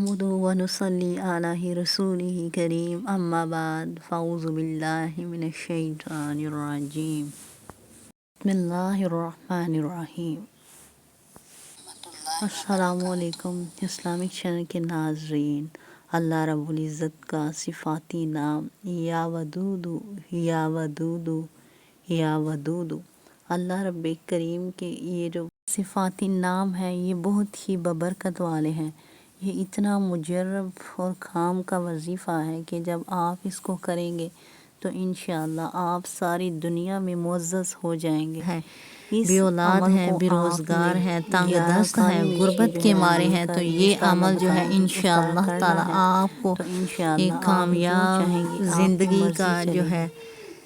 نحمد ونصلي على رسوله کریم اما بعد فاعوذ باللہ من الشیطان الرجیم بسم اللہ الرحمن الرحیم۔ السلام علیکم اسلامک چینل کے ناظرین، اللہ رب العزت کا صفاتی نام یا ودود یا ودود یا ودود، اللہ رب کریم کے یہ جو صفاتی نام ہے یہ بہت ہی ببرکت والے ہیں۔ یہ اتنا مجرب اور کام کا وظیفہ ہے کہ جب آپ اس کو کریں گے تو انشاءاللہ آپ ساری دنیا میں معزز ہو جائیں گے۔ بے اولاد ہیں، بے روزگار ہیں، تنگ دست ہیں، غربت کے مارے ہیں، تو یہ عمل جو ہے انشاءاللہ تعالی آپ کو ایک کامیاب زندگی کا جو ہے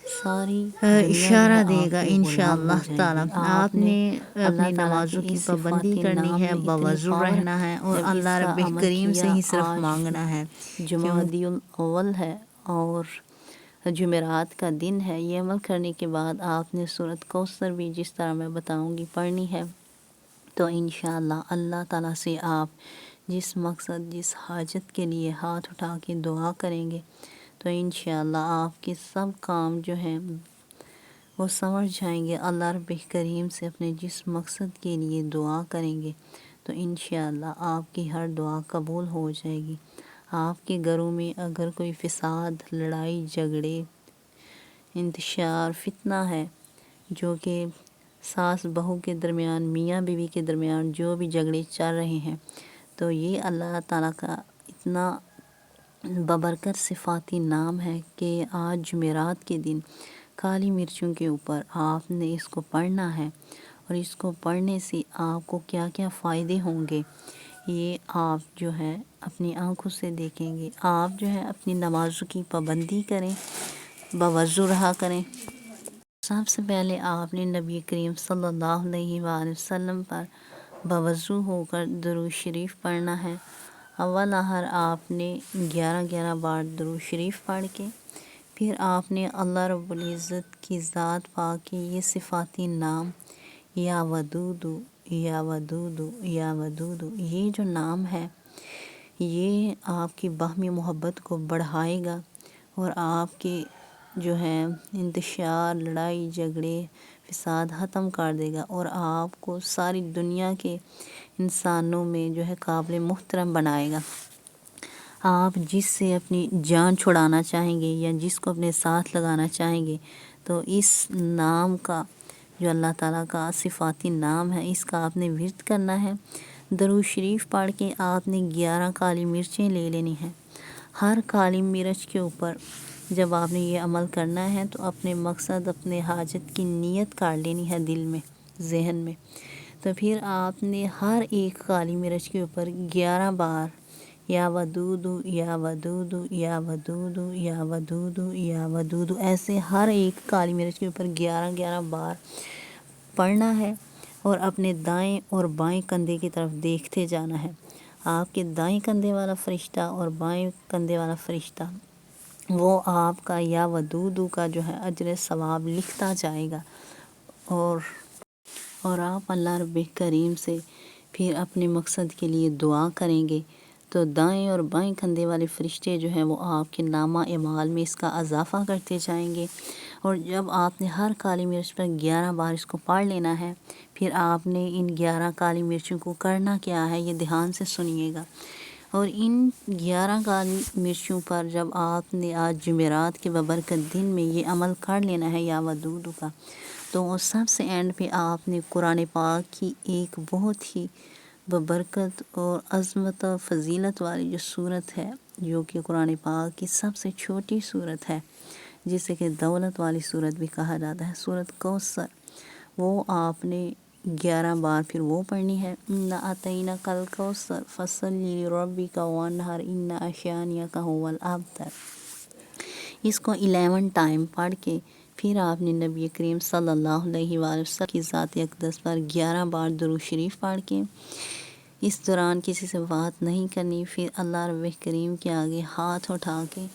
ساری اشارہ دے گا انشاءاللہ تعالی۔ آپ نے اپنی نمازوں کی پابندی کرنی ہے، باوضو رہنا ہے اور اللہ رب کریم سے ہی صرف مانگنا ہے۔ جمادی الاول ہے اور جمعرات کا دن ہے۔ یہ عمل کرنے کے بعد آپ نے سورۃ کوثر بھی جس طرح میں بتاؤں گی پڑھنی ہے، تو انشاءاللہ اللہ تعالیٰ سے آپ جس مقصد جس حاجت کے لیے ہاتھ اٹھا کے دعا کریں گے تو انشاءاللہ آپ کے سب کام جو ہیں وہ سمجھ جائیں گے۔ اللہ رب کریم سے اپنے جس مقصد کے لیے دعا کریں گے تو انشاءاللہ آپ کی ہر دعا قبول ہو جائے گی۔ آپ کے گھروں میں اگر کوئی فساد، لڑائی جھگڑے، انتشار، فتنہ ہے، جو کہ ساس بہو کے درمیان، میاں بیوی کے درمیان جو بھی جھگڑے چل رہے ہیں، تو یہ اللہ تعالیٰ کا اتنا ببرکت صفاتی نام ہے کہ آج جمعرات کے دن کالی مرچوں کے اوپر آپ نے اس کو پڑھنا ہے، اور اس کو پڑھنے سے آپ کو کیا کیا فائدے ہوں گے یہ آپ جو ہے اپنی آنکھوں سے دیکھیں گے۔ آپ جو ہے اپنی نمازوں کی پابندی کریں، باوضو رہا کریں۔ سب سے پہلے آپ نے نبی کریم صلی اللہ علیہ وآلہ وسلم پر باوضو ہو کر درود شریف پڑھنا ہے۔ اول آخر آپ نے 11 بار درود شریف پڑھ کے پھر آپ نے اللہ رب العزت کی ذات پاک کے یہ صفاتی نام یا ودود یا ودود یا ودود، یہ جو نام ہے یہ آپ کی باہمی محبت کو بڑھائے گا اور آپ کے جو ہے انتشار، لڑائی جھگڑے، فساد ختم کر دے گا، اور آپ کو ساری دنیا کے انسانوں میں جو ہے قابل محترم بنائے گا۔ آپ جس سے اپنی جان چھڑانا چاہیں گے یا جس کو اپنے ساتھ لگانا چاہیں گے تو اس نام کا جو اللہ تعالیٰ کا صفاتی نام ہے اس کا آپ نے ورد کرنا ہے۔ درود شریف پڑھ کے آپ نے 11 کالی مرچیں لے لینی ہیں۔ ہر کالی مرچ کے اوپر جب آپ نے یہ عمل کرنا ہے تو اپنے مقصد، اپنے حاجت کی نیت کر لینی ہے دل میں، ذہن میں۔ تو پھر آپ نے ہر ایک کالی مرچ کے اوپر 11 بار یا ودود یا ودود یا ودود یا ودود یا ودود ایسے ہر ایک کالی مرچ کے اوپر 11 بار پڑھنا ہے، اور اپنے دائیں اور بائیں کندھے کی طرف دیکھتے جانا ہے۔ آپ کے دائیں کندھے والا فرشتہ اور بائیں کندھے والا فرشتہ وہ آپ کا یا ودود کا جو ہے اجر ثواب لکھتا جائے گا، اور آپ اللہ رب کریم سے پھر اپنے مقصد کے لیے دعا کریں گے تو دائیں اور بائیں کندھے والے فرشتے جو ہیں وہ آپ کے نامہ اعمال میں اس کا اضافہ کرتے جائیں گے۔ اور جب آپ نے ہر کالی مرچ پر 11 بار اس کو پڑھ لینا ہے، پھر آپ نے ان 11 کالی مرچوں کو کرنا کیا ہے یہ دھیان سے سنیے گا۔ اور ان 11 کالی مرچوں پر جب آپ نے آج جمعرات کے ببرکت دن میں یہ عمل کر لینا ہے یا ودود کا، تو سب سے اینڈ پہ آپ نے قرآن پاک کی ایک بہت ہی ببرکت اور عظمت و فضیلت والی جو صورت ہے، جو کہ قرآن پاک کی سب سے چھوٹی صورت ہے، جسے کہ دولت والی صورت بھی کہا جاتا ہے، سورۃ کوثر، وہ آپ نے 11 بار پھر وہ پڑھنی ہے۔ اِنَّا أَعْطَيْنَاكَ الْكَوْثَرَ فَصَلِّ لِرَبِّكَ وَانْحَرْ إِنَّ شَانِئَكَ هُوَ الْأَبْتَرُ۔ اس کو 11 ٹائم پڑھ کے پھر آپ نے نبی کریم صلی اللہ علیہ وآلہ وسلم کی ذات اقدس پر 11 بار درود شریف پڑھ کے اس دوران کسی سے بات نہیں کرنی، پھر اللہ رب کریم کے آگے ہاتھ اٹھا کے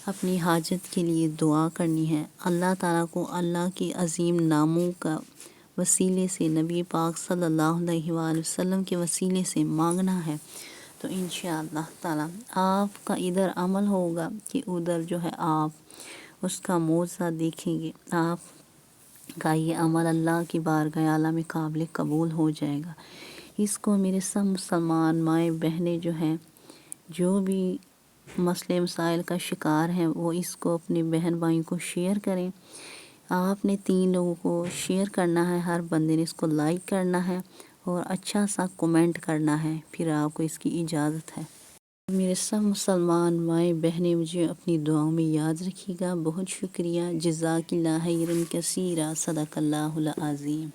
اپنی حاجت کے لیے دعا کرنی ہے۔ اللہ تعالیٰ کو اللہ کی عظیم ناموں کا وسیلے سے، نبی پاک صلی اللہ علیہ وآلہ وسلم کے وسیلے سے مانگنا ہے۔ تو انشاءاللہ تعالی آپ کا ادھر عمل ہوگا کہ ادھر جو ہے آپ اس کا معجزہ دیکھیں گے، آپ کا یہ عمل اللہ کی بارگاہ اعلیٰ میں قابل قبول ہو جائے گا۔ اس کو میرے سب مسلمان مائیں بہنیں جو ہیں، جو بھی مسئلے مسائل کا شکار ہیں، وہ اس کو اپنے بہن بھائیوں کو شیئر کریں۔ آپ نے 3 لوگوں کو شیئر کرنا ہے، ہر بندے نے اس کو لائک کرنا ہے اور اچھا سا کومنٹ کرنا ہے، پھر آپ کو اس کی اجازت ہے۔ میرے سب مسلمان مائیں بہنیں مجھے اپنی دعاؤں میں یاد رکھیے گا۔ بہت شکریہ۔ جزاک اللہ خیرا کثیرا، صدق اللہ العظیم۔